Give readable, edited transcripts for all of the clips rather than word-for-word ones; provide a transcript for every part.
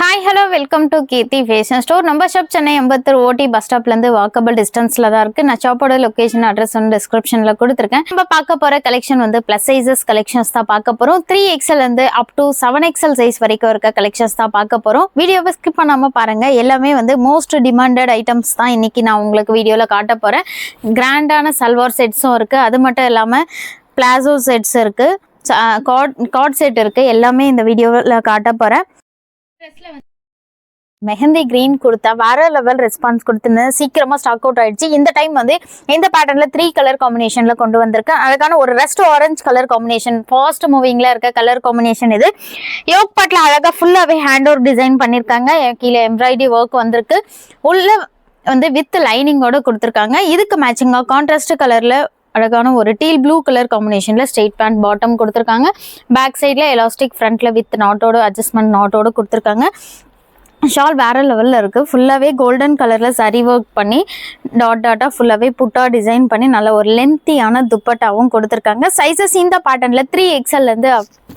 Hi hello welcome to Keerthi fashion store. நம்ம shop Chennai Ambattur OT bus ஸ்டாப்லேருந்து walkable டிஸ்டன்ஸில் தான் இருக்குது. நான் ஷாப்போட லொக்கேஷன் அட்ரஸ் வந்து டிஸ்கிரிப்ஷனில் கொடுத்துருக்கேன். நம்ம பார்க்க போகிற கலெக்ஷன் வந்து ப்ளஸ் சைஸஸ் கலெக்ஷன்ஸ் தான் பார்க்க போகிறோம். 3XL வந்து அப் டு 7XL சைஸ் வரைக்கும் இருக்க கலெக்ஷன்ஸ் தான் பார்க்க போகிறோம். வீடியோவை ஸ்கிப் பண்ணாமல் பாருங்கள். எல்லாமே வந்து மோஸ்ட் டிமாண்டட் ஐட்டம்ஸ் தான் இன்றைக்கி நான் உங்களுக்கு வீடியோவில் காட்ட போகிறேன். கிராண்டான சல்வார் செட்ஸும் இருக்குது. அது மட்டும் இல்லாமல் பிளாசோ செட்ஸ் இருக்குது, கார்ட் செட் இருக்குது. எல்லாமே இந்த வீடியோவில் காட்ட போகிறேன். மெஹந்தி கிரீன் கொடுத்தா வேற லெவல் ரெஸ்பான்ஸ் கொடுத்துருந்தேன். சீக்கிரமா ஸ்டாக் அவுட் ஆயிடுச்சு. இந்த டைம் வந்து இந்த பேட்டர்ன்ல 3 கலர் காம்பினேஷன்ல கொண்டு வந்திருக்கேன். அதுக்கான ஒரு rust orange colour combination, fast மூவிங்ல இருக்க கலர் காம்பினேஷன் இது. யோக் பாட்ல அழகா ஃபுல்லாவே ஹேண்ட் ஒர்க் டிசைன் பண்ணிருக்காங்க. கீழே எம்ப்ராய்டரி ஒர்க் வந்திருக்கு. உள்ள வந்து வித் லைனிங்கோட கொடுத்துருக்காங்க. இதுக்கு மேட்சிங்கா கான்ட்ராஸ்ட் கலர்ல அழகான ஒரு டீல் ப்ளூ கலர் காம்பினேஷன்ல ஸ்ட்ரெயிட் பேண்ட் பாட்டம் கொடுத்துருக்காங்க. பேக் சைட்ல எலாஸ்டிக், ஃப்ரண்ட்ல வித் நாட்டோட அட்ஜஸ்ட்மெண்ட் நாட்டோட கொடுத்துருக்காங்க. ஷால் வேற லெவலில் இருக்குது. ஃபுல்லாகவே கோல்டன் கலரில் சரி ஒர்க் பண்ணி டாட்டாக ஃபுல்லாகவே புட்டா டிசைன் பண்ணி நல்ல ஒரு லென்த்தியான துப்பட்டாவும் கொடுத்துருக்காங்க. சைஸஸ் இந்த பேட்டர்னில் 3XLலேருந்து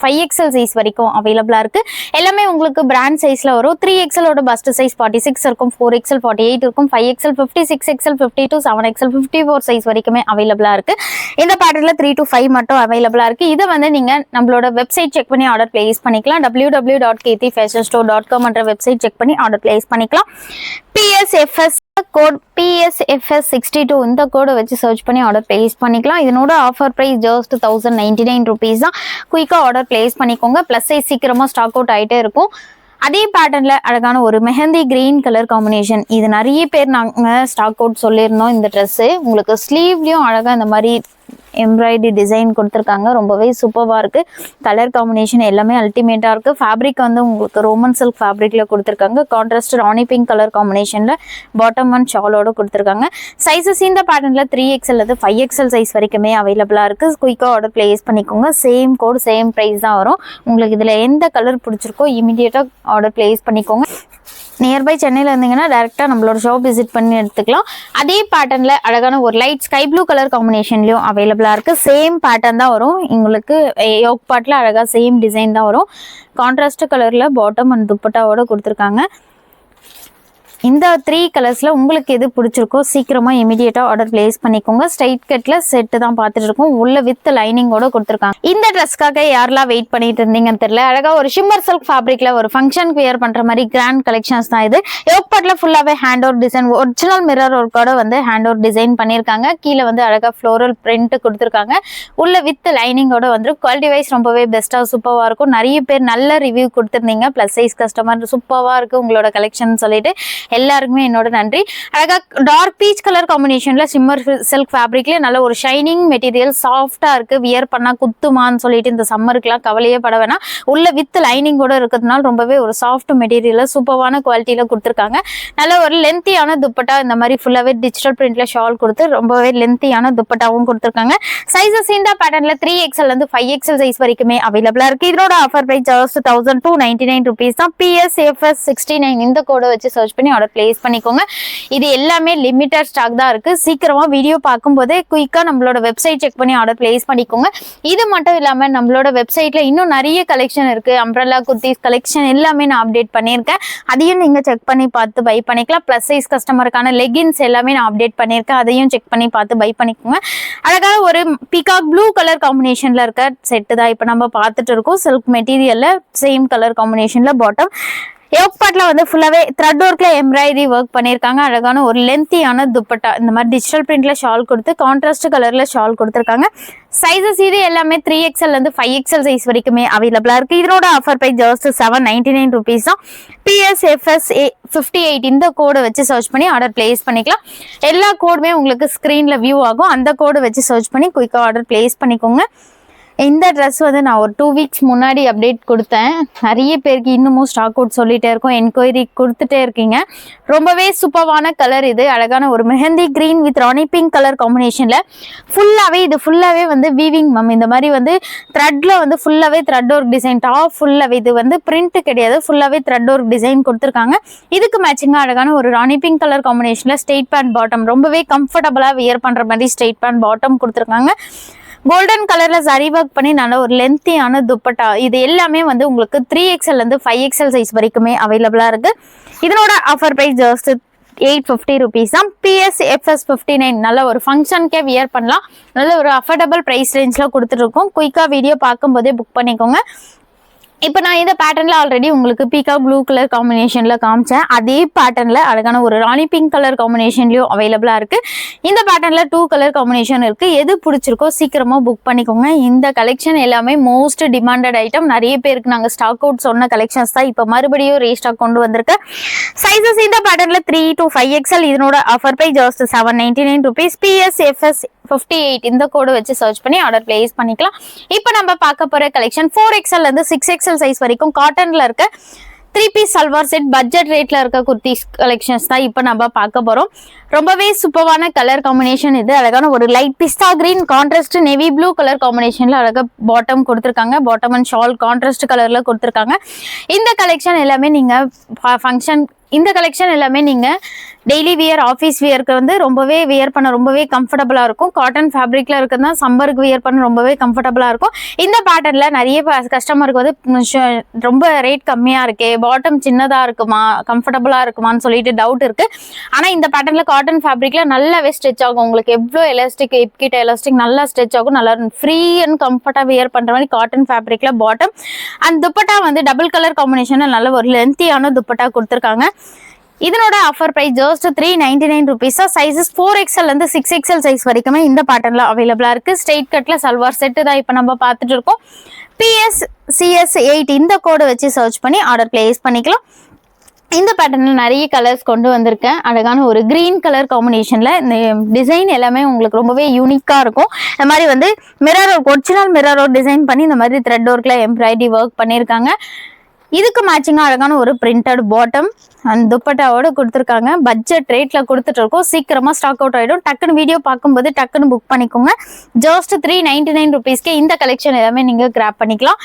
5XL சைஸ் வரைக்கும் அவைலபிளாக இருக்குது. எல்லாமே உங்களுக்கு பிராண்ட் சைஸில் வரும். 3XLோட பஸ்ட் சைஸ் 46 இருக்கும், 4XL 48 இருக்கும், 5XL 56XL 52 7XL 54 சைஸ் வரைக்குமே அவைலபிளாக இருக்குது. இந்த பேட்டர்னில் 3 to 5 மட்டும் அவைலபிளாக இருக்குது. இதை வந்து நீங்கள் நம்மளோட வெப்சைட் செக் பண்ணி ஆர்டர் பிளேஸ் பண்ணிக்கலாம். www.kirthifashionstore.com என்ற வெப்சைட் பண்ணி ஆர்டர் பிளேஸ் பண்ணிக்கலாம். PSFS கோட் PSFS 62 இந்த கோடை வச்சு சர்ச் பண்ணி ஆர்டர் பிளேஸ் பண்ணிக்கலாம். இதனோட ஆஃபர் பிரைஸ் ஜஸ்ட் 1099 ருபீஸ் தான். குயிக்காக ஆர்டர் பிளேஸ் பண்ணிக்கோங்க. ப்ளஸ் சைஸ் சீக்கிரமாக ஸ்டாக் அவுட் ஆகிட்டே இருக்கும். அதே பேட்டர்ன்ல அழகான ஒரு மெஹந்தி கிரீன் கலர் காம்பினேஷன், இது நிறைய பேர் நாங்கள் ஸ்டாக் அவுட் சொல்லியிருந்தோம். இந்த ட்ரெஸ்ஸு உங்களுக்கு ஸ்லீவ்லேயும் அழகாக இந்த மாதிரி எம்ப்ராய்டரி டிசைன் கொடுத்துருக்காங்க. ரொம்பவே சூப்பராக இருக்குது. கலர் காம்பினேஷன் எல்லாமே அல்டிமேட்டாக இருக்குது. ஃபேப்ரிக் வந்து உங்களுக்கு ரோமன் சில்க் ஃபேப்ரிக்கில் கொடுத்துருக்காங்க. கான்ட்ராஸ்ட் ராணி பிங்க் கலர் காம்பினேஷனில் பாட்டம் அண்ட் ஷாலோட கொடுத்துருக்காங்க. சைஸஸ் இந்த பேட்டர்னில் 3XL 5XL சைஸ் வரைக்குமே அவைலபிளாக இருக்குது. குயிக்காக ஆர்டர் பிளேஸ் பண்ணிக்கோங்க. சேம் கோட் சேம் ப்ரைஸ் தான் வரும். உங்களுக்கு இதில் எந்த கலர் பிடிச்சிருக்கோ இமீடியட்டாக ஆர்டர் பிளேஸ் பண்ணிக்கோங்க. நியர்பை சென்னையில் இருந்தீங்கன்னா டேரெக்டாக நம்மளோட ஷாப் விசிட் பண்ணி எடுத்துக்கலாம். அதே பேட்டர்னில் அழகான ஒரு லைட் ஸ்கை ப்ளூ கலர் காம்பினேஷன்லையும் அவைலபிளாக இருக்குது. சேம் பேட்டர்ன் தான் வரும். உங்களுக்கு யோக் பாட்டில் அழகாக சேம் டிசைன் தான் வரும். கான்ட்ராஸ்ட் கலரில் பாட்டம் அண்ட் துப்பட்டாவோட கொடுத்துருக்காங்க. இந்த 3 கலர்ஸில் உங்களுக்கு எது பிடிச்சிருக்கோ சீக்கிரமாக இமீடியட்டாக ஆர்டர் பிளேஸ் பண்ணிக்கோங்க. ஸ்ட்ரைட் கட்டில் செட்டு தான் பார்த்துட்டு இருக்கோம். உள்ள வித் லைனிங்கோட கொடுத்துருக்காங்க. இந்த ட்ரெஸ்க்காக யாரெல்லாம் வெயிட் பண்ணிட்டு இருந்தீங்கன்னு தெரியல. அழகாக ஒரு ஷிம்மர் சில்க் ஃபேப்ரிக்கில் ஒரு ஃபங்க்ஷனுக்கு வியர் பண்ணுற மாதிரி கிராண்ட் கலெக்ஷன்ஸ் தான் இது. யோக் பாட்டில் ஃபுல்லாகவே hand work design, original mirror ஒர்க்கோட வந்து ஹேண்ட் ஒர்க் டிசைன் பண்ணியிருக்காங்க. கீழே வந்து அழகாக ஃப்ளோரல் பிரிண்ட் கொடுத்துருக்காங்க. உள்ள வித் லைனிங்கோட வந்து குவாலிட்டி வைஸ் ரொம்பவே பெஸ்ட்டாக சூப்பராக இருக்கும். நிறைய பேர் நல்ல ரிவ்யூ கொடுத்துருந்தீங்க. ப்ளஸ் சைஸ் கஸ்டமர் சூப்பராக இருக்குது உங்களோட கலெக்ஷன் சொல்லிட்டு எல்லாருக்குமே என்னோட நன்றி. அழகா டார்க் பீச் கலர் காம்பினேஷன்ல சிம்மர் சில்க் ஃபேப்ரிக்ல நல்ல ஒரு ஷைனிங் மெட்டீரியல், சாஃப்டா இருக்கு. வியர் பண்ணா குத்துமான்னு சொல்லிட்டு இந்த சம்மருக்குலாம் கவலையே பட வேணாம். உள்ள வித் லைனிங்கோட இருக்கிறதுனால ரொம்பவே ஒரு சாஃப்ட் மெட்டீரியல் சூப்பரான குவாலிட்டியில கொடுத்துருக்காங்க. நல்ல ஒரு லென்த்தியான துப்பட்டா, இந்த மாதிரி ஃபுல்லாவே டிஜிட்டல் பிரிண்ட்ல ஷால் கொடுத்து ரொம்பவே லென்த்தியான துப்பட்டாவும் கொடுத்துருக்காங்க. சைஸஸ் இந்த பேட்டர்ன்ல 3XL 5XL சைஸ் வரைக்குமே அவைலபிளா இருக்கு. இதோட ஆஃபர் பிரைஸ் ஜஸ்ட் 1299 ருபீஸ் தான். PSFS 69 இந்த கோடை வச்சு சர்ச் பண்ணி ஆர்டர் பிளேஸ் பண்ணிக்கோங்க. இது எல்லாமே லிமிட்டட் ஸ்டாக் தான் இருக்கு. சீக்கிரமா வீடியோ பார்க்கும்போதே குயிக்கா நம்மளோட வெப்சைட் செக் பண்ணி ஆர்டர் பிளேஸ் பண்ணிக்கோங்க. இது மட்டும் இல்லாம நம்மளோட வெப்சைட்ல இன்னும் நிறைய கலெக்ஷன் இருக்கு. அம்ப்ரெல்லா குர்த்திஸ் கலெக்ஷன் எல்லாமே நான் அப்டேட் பண்ணியிருக்கேன். அதையும் நீங்க செக் பண்ணி பார்த்து பை பண்ணிக்கலாம். பிளஸ் சைஸ் கஸ்டமருக்கான லெகின்ஸ் எல்லாமே நான் அப்டேட் பண்ணியிருக்கேன். அதையும் செக் பண்ணி பார்த்து பை பண்ணிக்கோங்க. அழகாக ஒரு பீகாக் ப்ளூ கலர் காம்பினேஷன்ல இருக்க செட்டு தான் இப்போ நம்ம பார்த்துட்டு இருக்கோம். சில்க் மெட்டீரியல்ல சேம் கலர் காம்பினேஷன்ல பாட்டம். யோக் பாட்ல வந்து ஃபுல்லாவே த்ரெட் ஒர்க்ல எம்ப்ராய்டரி ஒர்க் பண்ணியிருக்காங்க. அழகான ஒரு லென்த்தியான துப்பட்டா, இந்த மாதிரி டிஜிட்டல் பிரிண்ட்ல ஷால் கொடுத்து கான்ட்ராஸ்ட் கலர்ல ஷால் கொடுத்துருக்காங்க. சைஸஸ் இது எல்லாமே 3XL 5XL சைஸ் வரைக்குமே அவைலபிளா இருக்கு. இதனோட ஆஃபர் பிரைஸ் ஜஸ்ட் 799 ருபீஸ் தான். PSFS 58 இந்த கோடை வச்சு சர்ச் பண்ணி ஆர்டர் பிளேஸ் பண்ணிக்கலாம். எல்லா கோடுமே உங்களுக்கு ஸ்கிரீன்ல வியூ ஆகும். அந்த கோடை வச்சு சர்ச் பண்ணி குயிக்காக ஆர்டர் பிளேஸ் பண்ணிக்கோங்க. இந்த ட்ரெஸ் வந்து நான் ஒரு 2 வீக்ஸ் முன்னாடி அப்டேட் கொடுத்தேன். நிறைய பேருக்கு இன்னமும் ஸ்டாக் அவுட் சொல்லிட்டே இருக்கோம், என்கொயரி கொடுத்துட்டே இருக்கீங்க. ரொம்பவே சூப்பரான கலர் இது. அழகான ஒரு mehndi green with rani pink colour காம்பினேஷன்ல ஃபுல்லாவே வந்து வீவிங் இந்த மாதிரி வந்து த்ரெட்ல வந்து ஃபுல்லாவே த்ரெட் ஒர்க் டிசைன். டாப் ஃபுல்லாவே இது வந்து பிரிண்ட் கிடையாது, ஃபுல்லாவே த்ரெட் ஒர்க் டிசைன் கொடுத்துருக்காங்க. இதுக்கு மேட்சிங்கா அழகான ஒரு ராணி பிங்க் கலர் காம்பினேஷன்ல ஸ்ட்ரெயிட் பேண்ட் பாட்டம், ரொம்பவே கம்ஃபர்டபுளா வியர் பண்ற மாதிரி ஸ்ட்ரெயிட் பேண்ட் பாட்டம் கொடுத்துருக்காங்க. கோல்டன் கலர்ல சரி ஒர்க் பண்ணி நல்ல ஒரு லென்த்தியான துப்பட்டா. இது எல்லாமே வந்து உங்களுக்கு 3XL இருந்து 5XL சைஸ் வரைக்குமே அவைலபிளா இருக்கு. இதனோட ஆஃபர் பிரைஸ் ஜஸ்ட் 850 rupees தான். PSFS 59 நல்ல ஒரு ஃபங்க்ஷனுக்கே வியர் பண்ணலாம். நல்ல ஒரு அஃபோர்டபுள் பிரைஸ் ரேஞ்ச்ல கொடுத்துட்டு இருக்கோம். குயிக்கா வீடியோ பார்க்கும்போதே புக் பண்ணிக்கோங்க. இப்போ நான் இந்த பேட்டர்னில் ஆல்ரெடி உங்களுக்கு பீகா ப்ளூ கலர் காம்பினேஷனில் காமிச்சேன். அதே பேட்டர்னில் அழகான ஒரு ராணி பிங்க் கலர் காம்பினேஷன்லையும் அவைலபிளாக இருக்குது. இந்த பேட்டர்னில் 2 கலர் காம்பினேஷன் இருக்குது. எது பிடிச்சிருக்கோ சீக்கிரமாக புக் பண்ணிக்கோங்க. இந்த கலெக்ஷன் எல்லாமே மோஸ்ட் டிமாண்டட் ஐட்டம். நிறைய பேருக்கு நாங்கள் ஸ்டாக் அவுட் சொன்ன கலெக்ஷன்ஸ் தான் இப்போ மறுபடியும் ரீஸ்டாக் கொண்டு வந்திருக்கு. சைஸஸ் இந்த பேட்டர்னில் 3 to 5XL. இதனோட offer price just 799 rupees. PSFS 58 இந்த கோடு வச்சு சர்ச் பண்ணி ஆர்டர் பிளேஸ் பண்ணிக்கலாம். இப்போ நம்ம பார்க்க போகிற கலெக்ஷன் 4XL இருந்து 6XL சைஸ் வரைக்கும் காட்டன்ல இருக்க 3 பீஸ் சல்வார் செட் பட்ஜெட் ரேட்ல இருக்க குர்த்திஸ் கலெக்ஷன்ஸ் தான் இப்போ நம்ம பார்க்க போறோம். ரொம்பவே சூப்பரான கலர் காம்பினேஷன் இது. அழகான ஒரு light pista green contrast navy blue colour காம்பினேஷன்ல அழகா பாட்டம் கொடுத்துருக்காங்க. பாட்டம் அண்ட் ஷால் கான்ட்ராஸ்ட் கலர்ல கொடுத்துருக்காங்க. இந்த கலெக்ஷன் எல்லாமே நீங்க ஃபங்க்ஷன் இந்த கலெக்ஷன் எல்லாமே நீங்க டெய்லி வியர் ஆஃபீஸ் வியருக்கு வந்து ரொம்பவே வியர் பண்ண ரொம்பவே கம்ஃபர்டபுளாக இருக்கும். காட்டன் ஃபேப்ரிக்ல இருக்கிறது தான் சம்மருக்கு வியர் பண்ண ரொம்பவே கம்ஃபர்டபுளாக இருக்கும். இந்த பேட்டர்ல நிறைய கஸ்டமருக்கு வந்து ரொம்ப ரேட் கம்மியாக இருக்கே, பாட்டம் சின்னதாக இருக்குமா, கம்ஃபர்டபுளாக இருக்குமான்னு சொல்லிட்டு டவுட் இருக்கு. ஆனால் இந்த பேட்டர்ல காட்டன் ஃபேப்ரிக்ல நல்லாவே ஸ்ட்ரெச் ஆகும். உங்களுக்கு எவ்வளோ எலாஸ்டிக் கிட்ட எலாஸ்டிக் நல்லா ஸ்ட்ரெச் ஆகும். நல்லா ஃப்ரீ அண்ட் கம்ஃபர்ட்டாக வியர் பண்ணுற மாதிரி காட்டன் ஃபேப்ரிக்ல பாட்டம் அண்ட் துப்பட்டா வந்து டபுள் கலர் காம்பினேஷனில் நல்ல ஒரு லென்த்தியான துப்பட்டா கொடுத்துருக்காங்க. இதனோட offer price just 399 rupees. Sizes 4XL இருந்து 6XL சைஸ் வரைக்குமே இந்த பேட்டர்ன்ல அவைலபிளா இருக்கு. ஸ்ட்ரெயிட் கட்ல சல்வார் செட் தான் இப்போ நம்ம பார்த்துட்டு இருக்கோம். PSCS 8 இந்த கோடை வச்சு சர்ச் பண்ணி ஆர்டர் பிளேஸ் பண்ணிக்கலாம். இந்த பேட்டர்னில் நிறைய கலர்ஸ் கொண்டு வந்திருக்கேன். அழகான ஒரு கிரீன் கலர் காம்பினேஷனில் இந்த டிசைன் எல்லாமே உங்களுக்கு ரொம்பவே யூனிக்காக இருக்கும். இந்த மாதிரி வந்து mirror work, original mirror work design பண்ணி இந்த மாதிரி த்ரெட் ஒர்க்கில் எம்ப்ராய்டரி ஒர்க் பண்ணியிருக்காங்க. இதுக்கு மேட்சிங்காக அழகான ஒரு பிரிண்டட் பாட்டம் அண்ட் துப்பட்டாவோட கொடுத்துருக்காங்க. பட்ஜெட் ரேட்டில் கொடுத்துட்டு இருக்கோம். சீக்கிரமாக ஸ்டாக் அவுட் ஆகிடும். டக்குன்னு வீடியோ பார்க்கும்போது டக்குன்னு புக் பண்ணிக்கோங்க. ஜஸ்ட் 399 rupeesக்கு இந்த கலெக்ஷன் எல்லாமே நீங்கள் கிராப் பண்ணிக்கலாம்.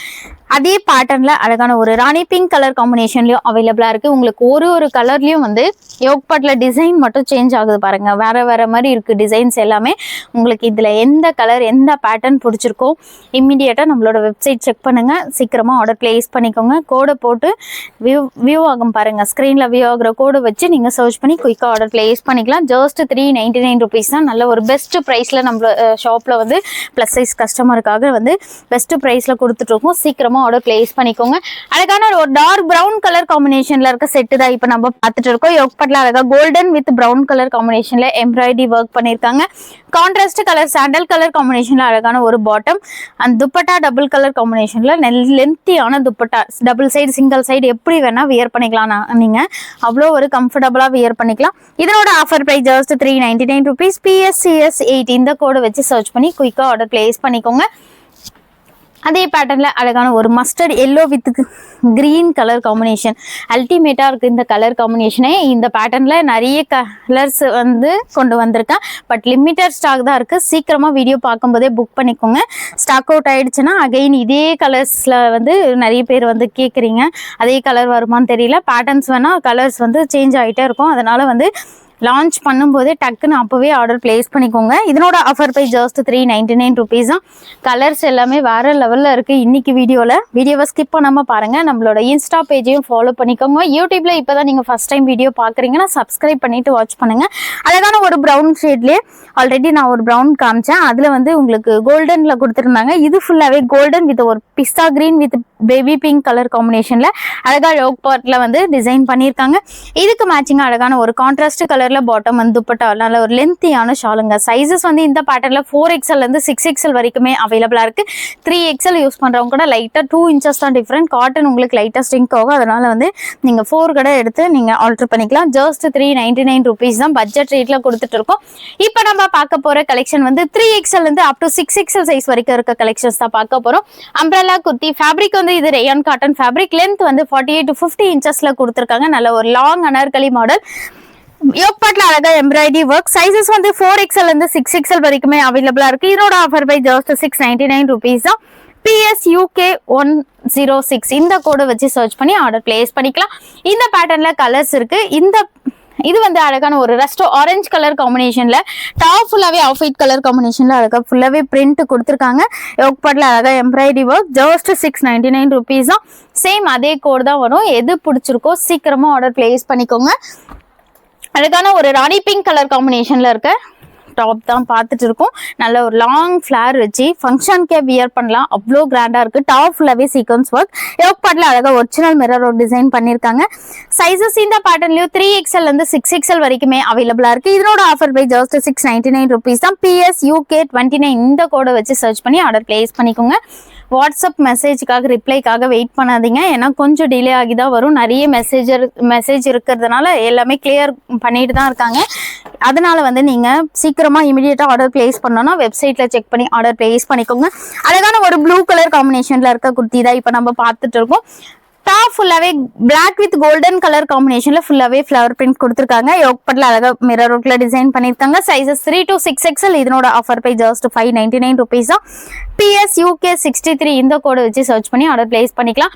அதே பேட்டர்னில் அழகான ஒரு ராணி பிங்க் கலர் காம்பினேஷன்லையும் அவைலபிளாக இருக்குது. உங்களுக்கு ஒரு கலர்லையும் வந்து யோக்பாட்டில் டிசைன் மட்டும் சேஞ்ச் ஆகுது பாருங்கள். வேறு மாதிரி இருக்குது டிசைன்ஸ் எல்லாமே. உங்களுக்கு இதில் எந்த கலர் எந்த பேட்டர்ன் பிடிச்சிருக்கோ இம்மிடியேட்டாக நம்மளோட வெப்சைட் செக் பண்ணுங்கள். சீக்கிரமாக ஆர்டர் பிளேஸ் பண்ணிக்கோங்க. கோடை போட்டு வியூ ஆகும் பாருங்கள். ஸ்க்ரீனில் வியூ ஆகிற கோடை வச்சு நீங்கள் சர்ச் பண்ணி குயிக்காக ஆர்டர் பிளேஸ் பண்ணிக்கலாம். ஜஸ்ட் 399 rupees தான். நல்ல ஒரு பெஸ்ட் ப்ரைஸில் நம்ம ஷாப்பில் வந்து ப்ளஸ் சைஸ் கஸ்டமருக்காக வந்து பெஸ்ட் ப்ரைஸில் கொடுத்துட்ருக்கோம். சீக்கிரமாக ஆர்டர் பிளேஸ் பண்ணிக்கோங்க. அழகான ஒரு டார்க் பிரவுன் கலர் காம்பினேஷன்ல இருக்க செட்டு தான் இப்போ நம்ம பார்த்துட்டு இருக்கோம். யோக்பட்ல அழகா கோல்டன் வித் பிரவுன் கலர் காம்பினேஷன்ல எம்ப்ராய்டரி ஒர்க் பண்ணியிருக்காங்க. கான்ட்ராஸ்ட் கலர் சாண்டல் கலர் காம்பினேஷன்ல அழகான ஒரு bottom and dupatta double colour காம்பினேஷன்ல லென்த்தியான dupatta. Double side single side எப்படி வேணா வியர் பண்ணிக்கலாம். நீங்க அவ்வளோ ஒரு கம்ஃபர்டபுளா வியர் பண்ணிக்கலாம். இதனோட offer price just 399 rupees. PSCS 8 இந்த கோடை வச்சு சர்ச் பண்ணி குயிக்கா ஆர்டர் பிளேஸ் பண்ணிக்கோங்க. அதே பேட்டர்ல அழகான ஒரு mustard yellow with green colour combination அல்டிமேட்டா இருக்கு. இந்த கலர் காம்பினேஷனே இந்த பேட்டர்ன்ல நிறைய கலர்ஸ் வந்து கொண்டு வந்திருக்கேன். பட் லிமிட்டட் ஸ்டாக் தான் இருக்கு. சீக்கிரமா வீடியோ பார்க்கும்போதே புக் பண்ணிக்கோங்க. ஸ்டாக் அவுட் ஆயிடுச்சுன்னா அகைன் இதே கலர்ஸ்ல வந்து நிறைய பேர் வந்து கேட்குறீங்க. அதே கலர் வருமானு தெரியல. பேட்டர்ன்ஸ் வேணா கலர்ஸ் வந்து சேஞ்ச் ஆகிட்டே இருக்கும். அதனால வந்து லான்ச் பண்ணும்போதே டக்குன்னு அப்போவே ஆர்டர் பிளேஸ் பண்ணிக்கோங்க. இதனோட ஆஃபர் பிரைஸ் ஜஸ்ட் 399 rupees தான். கலர்ஸ் எல்லாமே வேற லெவலில் இருக்குது. இன்னைக்கு வீடியோவை ஸ்கிப் பண்ணாமல் பாருங்கள். நம்மளோட இன்ஸ்டா பேஜையும் ஃபாலோ பண்ணிக்கோங்க. யூடியூப்ல இப்போ தான் நீங்கள் ஃபர்ஸ்ட் டைம் வீடியோ பார்க்குறீங்கன்னா சப்ஸ்கிரைப் பண்ணிட்டு வாட்ச் பண்ணுங்கள். அழகான ஒரு ப்ரௌன் ஷேட்லேயே ஆல்ரெடி நான் ஒரு ப்ரௌன் காமிச்சேன். அதில் வந்து உங்களுக்கு கோல்டனில் கொடுத்துருந்தாங்க. இது ஃபுல்லாகவே கோல்டன் வித் ஒரு pista green with baby pink colour காம்பினேஷனில் அழகாக யோக் பார்ட்டில் வந்து டிசைன் பண்ணியிருக்காங்க. இதுக்கு மேட்சிங்காக அழகான ஒரு கான்ட்ராஸ்ட் கலர் பாட்டம் வந்து துப்பட்டா நல்ல ஒரு லென்த்தியான ஷாலுங்க. சைஸஸ் வந்து இந்த பேட்டர்ல 4XL இருந்து 6XL வரைக்குமே அவைலபிளா இருக்கு. 3XL யூஸ் பண்றவங்க கூட லைட்டா 2 inches தான் டிஃபரெண்ட். காட்டன் உங்களுக்கு லைட்டா ஸ்ட்ரிங்க் ஆகும். அதனால வந்து நீங்க 4 கடை எடுத்து நீங்க ஆல்டர் பண்ணிக்கலாம். ஜஸ்ட் 399 rupees தான் பட்ஜெட் ரேட்ல கொடுத்துட்டு இருக்கோம். இப்போ நம்ம பார்க்க போற கலெக்ஷன் வந்து 3XL இருந்து அப் டு 6XL சைஸ் வரைக்கும் இருக்க கலெக்ஷன்ஸ் தான் பார்க்க போறோம். அம்ப்ரெல்லா குர்த்தி ஃபேப்ரிக் வந்து இது ரேயான் காட்டன் ஃபேப்ரிக். லென்த் வந்து 48 to 50 inchesல கொடுத்துருக்காங்க. நல்ல ஒரு லாங் அனார்கலி மாடல். யோக்பாட்ல அழகா எம்ப்ராய்டரி ஒர்க். சைஸஸ் வந்து 4XL இருந்து 6XL வரைக்குமே அவைலபிளா இருக்கு. இதோட ஆஃபர் பை ஜஸ்ட் 699 rupees தான். PSUK 106 இந்த கோடை வச்சு சர்ச் பண்ணி ஆர்டர் பிளேஸ் பண்ணிக்கலாம். இந்த பேட்டர்ன்ல கலர்ஸ் இருக்கு. இந்த இது வந்து அழகான ஒரு ரஸ்ட் ஆரஞ்சு கலர் காம்பினேஷன்ல டாப் ஃபுல்லாவே ஆஃப் ஒயிட் கலர் காம்பினேஷன்ல அழகா ஃபுல்லாவே பிரிண்ட் கொடுத்துருக்காங்க. யோக் பார்ட்ல அழகா எம்ப்ராய்டரி ஒர்க். ஜஸ்ட் 699 rupees தான். சேம் அதே கோட் தான் வரும். எது பிடிச்சிருக்கோ சீக்கிரமா ஆர்டர் பிளேஸ் பண்ணிக்கோங்க. அழகான ஒரு ராணி பிங்க் கலர் காம்பினேஷன்ல இருக்க டாப் தான் பார்த்துட்டு இருக்கோம். நல்ல ஒரு லாங் ஃபிளேர் வச்சு ஃபங்க்ஷனுக்கே வியர் பண்ணலாம். அவ்வளோ கிராண்டா இருக்கு. டாப் ஃபுல்லாவே சீக்வன்ஸ் ஒர்க். யோக் பார்ட்ல அழகா ஒரிஜினல் மிரர் ஒர்க் டிசைன் பண்ணிருக்காங்க. சைஸஸ் இந்த பேட்டர்ன்லயும் 3XL இருந்து 6XL வரைக்குமே அவைலபிளா இருக்கு. இதனோட ஆஃபர் பை ஜஸ்ட் 699 rupees தான். PS UK 29 இந்த கோடை வச்சு சர்ச் பண்ணி ஆர்டர் பிளேஸ் பண்ணிக்கோங்க. வாட்ஸ்அப் மெசேஜுக்காக ரிப்ளைக்காக வெயிட் பண்ணாதீங்க. ஏன்னா கொஞ்சம் டிலே ஆகி தான் வரும். நிறைய மெசேஜ் இருக்கிறதுனால எல்லாமே கிளியர் பண்ணிட்டு தான் இருக்காங்க. அதனால வந்து நீங்க சீக்கிரமா இமிடியேட்டா ஆர்டர் பிளேஸ் பண்ணோம்னா வெப்சைட்ல செக் பண்ணி ஆர்டர் பிளேஸ் பண்ணிக்கோங்க. அழகான ஒரு ப்ளூ கலர் காம்பினேஷன்ல இருக்க குர்த்தி தான் இப்போ நம்ம பார்த்துட்டு இருக்கோம். டாப் ஃபுல்லாவே பிளாக் வித் கோல்டன் கலர் காம்பினேஷன்ல ஃபுல்லாவே ஃபிளவர் பிரிண்ட் கொடுத்துருக்காங்க. யோக் பார்ட்ல அழகா மிரர் ஒர்க்ல டிசைன் பண்ணிருக்காங்க. Sizes 3 to 6XL. இதனோட ஆஃபர் பை ஜஸ்ட் 599 rupees தான். PS UK 63 இந்த கோடை வச்சு சர்ச் பண்ணி ஆர்டர் பிளேஸ் பண்ணிக்கலாம்.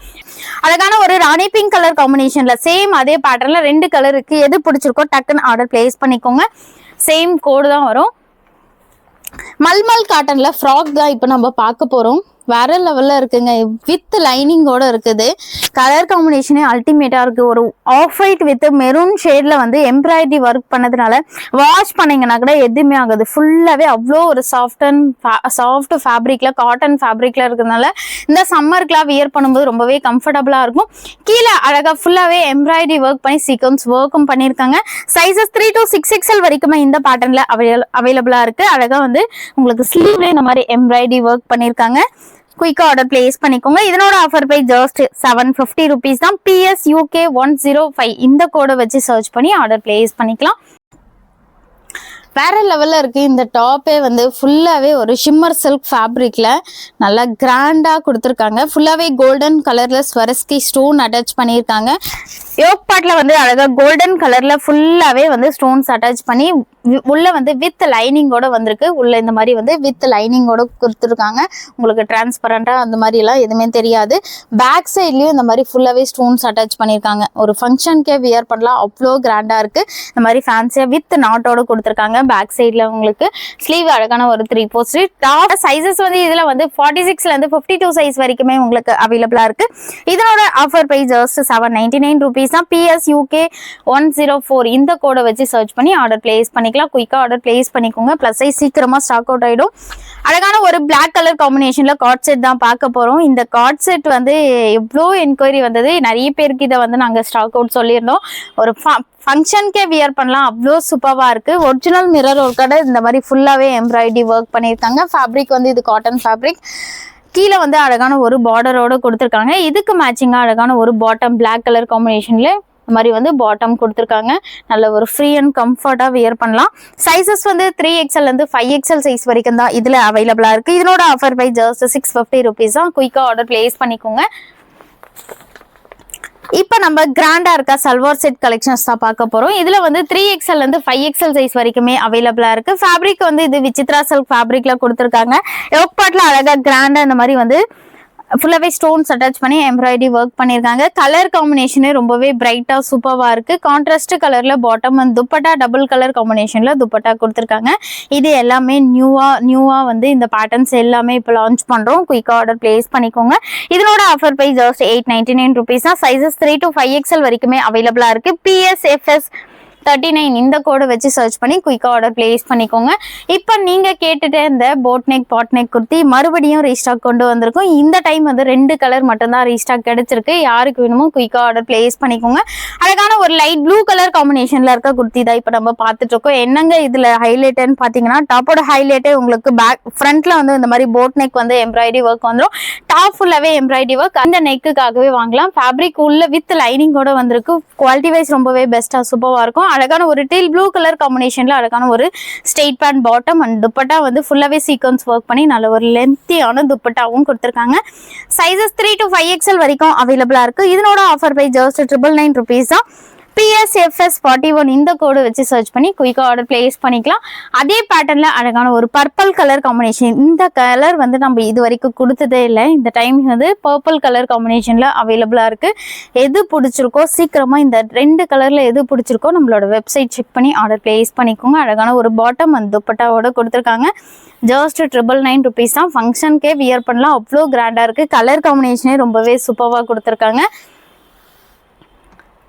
அழகான ஒரு ராணி பிங்க் கலர் காம்பினேஷன்ல சேம் அதே பேட்டர்ன்ல 2 கலர் இருக்கு. எது பிடிச்சிருக்கோ டக்குன்னு ஆர்டர் பிளேஸ் பண்ணிக்கோங்க. சேம் கோடு தான் வரும். மல்மல் காட்டன்ல ஃப்ராக் தான் இப்போ நம்ம பார்க்க போறோம். வேற லெவல்ல இருக்குங்க. வித் லைனிங்கோட இருக்குது. கலர் காம்பினேஷனே அல்டிமேட்டா இருக்கு. ஒரு ஆஃப் ஒயிட் வித் மெரூன் ஷேட்ல வந்து எம்ப்ராய்டரி ஒர்க் பண்ணதுனால வாஷ் பண்ணீங்கன்னா கூட எதுவுமே ஆகுது. ஃபுல்லாவே அவ்வளோ ஒரு சாஃப்ட் ஃபேப்ரிக்ல காட்டன் ஃபேப்ரிக்ல இருக்கிறதுனால இந்த சம்மருக்குலாம் வியர் பண்ணும்போது ரொம்பவே கம்ஃபர்டபுளா இருக்கும். கீழே அழகா ஃபுல்லாவே எம்ப்ராய்டரி ஒர்க் பண்ணி சீக்வன்ஸ் ஒர்க்கும் பண்ணியிருக்காங்க. சைஸஸ் 3 to 6XL வரைக்குமே இந்த பேட்டர்ன்ல அவைலபிளா இருக்கு. அழகா வந்து உங்களுக்கு ஸ்லீவ்ல இந்த மாதிரி எம்ப்ராய்டரி ஒர்க் பண்ணியிருக்காங்க. குயிக்கா ஆர்டர் பிளேஸ் பண்ணிக்கோங்க. இதனோட ஆஃபர் பை ஜஸ்ட் 750 rupees தான். PS UK 105 இந்த கோடை வச்சு சர்ச் பண்ணி ஆர்டர் பிளேஸ் பண்ணிக்கலாம். வேற லெவல்ல இருக்கு. இந்த டாப்பே வந்து ஃபுல்லாவே ஒரு ஷிம்மர் சில்க் ஃபேப்ரிக்ல நல்லா கிராண்டா கொடுத்துருக்காங்க. ஃபுல்லாவே கோல்டன் கலர்ல ஸ்வரஸ்கி ஸ்டோன் அட்டாச் பண்ணியிருக்காங்க. யோக் பார்ட்ல வந்து அழகா கோல்டன் கலர்ல ஃபுல்லாவே வந்து ஸ்டோன்ஸ் அட்டாச் பண்ணி உள்ள வந்து வித் லைனிங்கோட வந்திருக்கு. உள்ள இந்த மாதிரி வந்து வித் லைனிங்கோட கொடுத்துருக்காங்க. உங்களுக்கு டிரான்ஸ்பரண்டா அந்த மாதிரி எல்லாம் எதுவுமே தெரியாது. பேக் சைட்லயும் இந்த மாதிரி ஃபுல்லாவே ஸ்டோன்ஸ் அட்டாச் பண்ணியிருக்காங்க. ஒரு ஃபங்க்ஷனுக்கே வியர் பண்ணலாம். அவ்வளோ கிராண்டா இருக்கு. இந்த மாதிரி ஃபேன்சியா வித் நாட்டோட கொடுத்துருக்காங்க. பேக் சைட்ல உங்களுக்கு ஸ்லீவ் அழகான ஒரு 3/4 ஸ்லீவ். டாப் சைஸஸ் வந்து இதுல வந்து 46ல இருந்து 52 சைஸ் வரைக்குமே உங்களுக்கு அவைலபிளா இருக்கு. இதனோட ஆஃபர் பை ஜஸ்ட் 799 rupees தான். PS UK 104 இந்த கோடை வச்சு சர்ச் பண்ணி ஆர்டர் பிளேஸ் பண்ணிக்கலாம். குயிக்கா ஆர்டர் பிளேஸ் பண்ணிக்கோங்க. பிளஸ் சைஸ் சீக்கிரமா ஸ்டாக் அவுட் ஆயிடும். அழகான ஒரு பிளாக் கலர் காம்பினேஷன்ல கார்ட் செட் தான் பார்க்க போறோம். இந்த கார்ட் செட் வந்து எவ்வளோ என்கொயரி வந்தது. நிறைய பேருக்கு இதை வந்து நாங்க ஸ்டாக் அவுட் சொல்லியிருந்தோம். ஒரு ஃபங்க்ஷனுக்கே வியர் பண்ணலாம். அவ்வளோ சூப்பராக இருக்கு. ஒரிஜினல் மிரர் ஒர்க்கோட இந்த மாதிரி ஃபுல்லாவே எம்ப்ராய்டரி ஒர்க் பண்ணியிருக்காங்க. ஃபேப்ரிக் வந்து இது காட்டன் ஃபேப்ரிக். கீழே வந்து அழகான ஒரு பார்டரோட கொடுத்துருக்காங்க. இதுக்கு மேட்சிங்காக அழகான ஒரு பாட்டம் பிளாக் கலர் காம்பினேஷன்ல இந்த மாதிரி வந்து பாட்டம் கொடுத்துருக்காங்க. நல்ல ஒரு ஃப்ரீ அண்ட் கம்ஃபர்ட்டா வியர் பண்ணலாம். சைஸஸ் வந்து 3XL இருந்து 5XL சைஸ் வரைக்கும் தான் இதுல அவைலபிளா இருக்கு. இதனோட ஆஃபர் பை ஜஸ்ட் 650 rupees தான். குயிக்கா ஆர்டர் பிளேஸ் பண்ணிக்கோங்க. இப்போ நம்ம கிராண்டா இருக்க சல்வார் செட் கலெக்ஷன்ஸ் தான் பார்க்க போறோம். இதுல வந்து 3XL இருந்து 5XL சைஸ் வரைக்குமே அவைலபிளா இருக்கு. ஃபேப்ரிக் வந்து இது விசித்ரா சில்க் ஃபேப்ரிக்ல கொடுத்துருக்காங்க. யோக் பார்ட்ல அழகா கிராண்டா இந்த மாதிரி வந்து ஃபுல்லாவே ஸ்டோன்ஸ் அட்டாச் பண்ணி எம்ப்ராய்டரி ஒர்க் பண்ணியிருக்காங்க. கலர் காம்பினேஷனே ரொம்பவே பிரைட்டா சூப்பரா இருக்கு. கான்ட்ராஸ்ட் கலர்ல bottom and dupatta double colour காம்பினேஷன்ல துப்பட்டா கொடுத்துருக்காங்க. இது எல்லாமே நியூவா வந்து இந்த பேட்டர்ன்ஸ் எல்லாமே இப்போ லான்ச் பண்றோம். குயிக்கா ஆர்டர் பிளேஸ் பண்ணிக்கோங்க. இதனோட ஆஃபர் பை ஜஸ்ட் 899 rupees தான். சைஸஸ் 3 to 5XL வரைக்குமே அவைலபிளா இருக்கு. PSFS 39 இந்த கோடை வச்சு சர்ச் பண்ணி குயிக்கா ஆர்டர் பிளேஸ் பண்ணிக்கோங்க. இப்போ நீங்க கேட்டுட்டு இந்த போட் நெக் பாட் நெக் குர்த்தி மறுபடியும் ரீஸ்டாக் கொண்டு வந்திருக்கோம். இந்த டைம் வந்து 2 கலர் மட்டும்தான் ரீஸ்டாக் கிடைச்சிருக்கு. யாருக்கு வேணுமோ குயிக்கா ஆர்டர் பிளேஸ் பண்ணிக்கோங்க. அழகான ஒரு லைட் ப்ளூ கலர் காம்பினேஷன்ல இருக்க குர்த்தி தான் இப்போ நம்ம பார்த்துட்டு இருக்கோம். என்னங்க இதுல ஹைலைட்னு பாத்தீங்கன்னா டாப்போட ஹைலைட்டே உங்களுக்கு பேக் ஃப்ரண்ட்ல வந்து இந்த மாதிரி போட் நெக் வந்து எம்ப்ராய்டரி ஒர்க் வந்துடும். டாப் ஃபுல்லாவே எம்ப்ராய்டரி ஒர்க். அந்த நெக்குக்காகவே வாங்கலாம். ஃபேப்ரிக் உள்ள வித் லைனிங்கோட வந்திருக்கு. குவாலிட்டி வைஸ் ரொம்பவே பெஸ்டா சூப்பரா இருக்கும். அழகான ஒரு டீல் ப்ளூ கலர் காம்பினேஷன்ல அழகான ஒரு straight pant bottom and dupatta வந்து ஃபுல்லாவே சீக்வன்ஸ் ஒர்க் பண்ணி நல்ல ஒரு லென்த்தியான துப்பட்டாவும் கொடுத்துருக்காங்க. சைஸஸ் 3 to 5XL வரைக்கும் அவைலபிளா இருக்கு. இதனோட ஆஃபர் பை ஜஸ்ட் 999 rupees தான். PSFS 41 இந்த கோடு வச்சு சர்ச் பண்ணி குயிக்கா ஆர்டர் பிளேஸ் பண்ணிக்கலாம். அதே பேட்டர்ன்ல அழகான ஒரு பர்பிள் கலர் காம்பினேஷன். இந்த கலர் வந்து நம்ம இது வரைக்கும் கொடுத்ததே இல்லை. இந்த டைம் வந்து பர்பிள் கலர் காம்பினேஷன்ல அவைலபிளா இருக்கு. எது பிடிச்சிருக்கோ சீக்கிரமா இந்த 2 கலர்ல எது பிடிச்சிருக்கோ நம்மளோட வெப்சைட் செக் பண்ணி ஆர்டர் பிளேஸ் பண்ணிக்கோங்க. அழகான ஒரு பாட்டம் அந்த துப்பட்டாவோட கொடுத்துருக்காங்க. ஜஸ்ட் 999 rupees தான். ஃபங்க்ஷனுக்கே வியர் பண்ணலாம், அவ்வளோ கிராண்டா இருக்கு. கலர் காம்பினேஷனே ரொம்பவே சூப்பராக கொடுத்துருக்காங்க.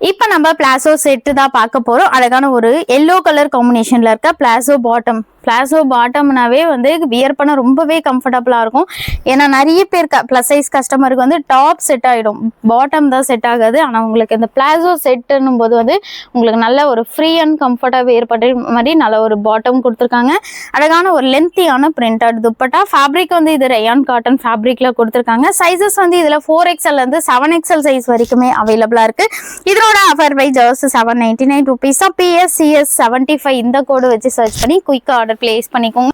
இப்போ நம்ம பிளாசோ செட்டு தான் பார்க்க போறோம். அழகான ஒரு எல்லோ கலர் காம்பினேஷன்ல இருக்க பிளாசோ பாட்டம்னாவே வந்து வியர் பண்ண ரொம்பவே கம்ஃபர்டபுளா இருக்கும். ஏன்னா நிறைய பேர் ப்ளஸ் சைஸ் கஸ்டமருக்கு வந்து டாப் செட் ஆகிடும், பாட்டம் தான் செட் ஆகாது. ஆனால் உங்களுக்கு இந்த பிளாசோ செட்டுன்னும் போது வந்து உங்களுக்கு நல்ல ஒரு ஃப்ரீ அண்ட் கம்ஃபர்டாக வியர் பண்ணுற மாதிரி நல்ல ஒரு பாட்டம் கொடுத்துருக்காங்க. அழகான ஒரு லென்த்தியான பிரிண்டட் துப்பட்டா. ஃபேப்ரிக் வந்து இது ரயான் காட்டன் ஃபேப்ரிக்ல கொடுத்துருக்காங்க. சைஸஸ் வந்து இதில் 4XL இருந்து 7XL சைஸ் வரைக்குமே அவைலபிளா இருக்கு. இதோட ஆஃபர் பை ஜஸ்ட் 799 rupees தான். PSCS 75 இந்த கோடு வச்சு சர்ச் பண்ணி குயிக்கா ஆர்டர் பிளேஸ் பண்ணிக்கோங்க.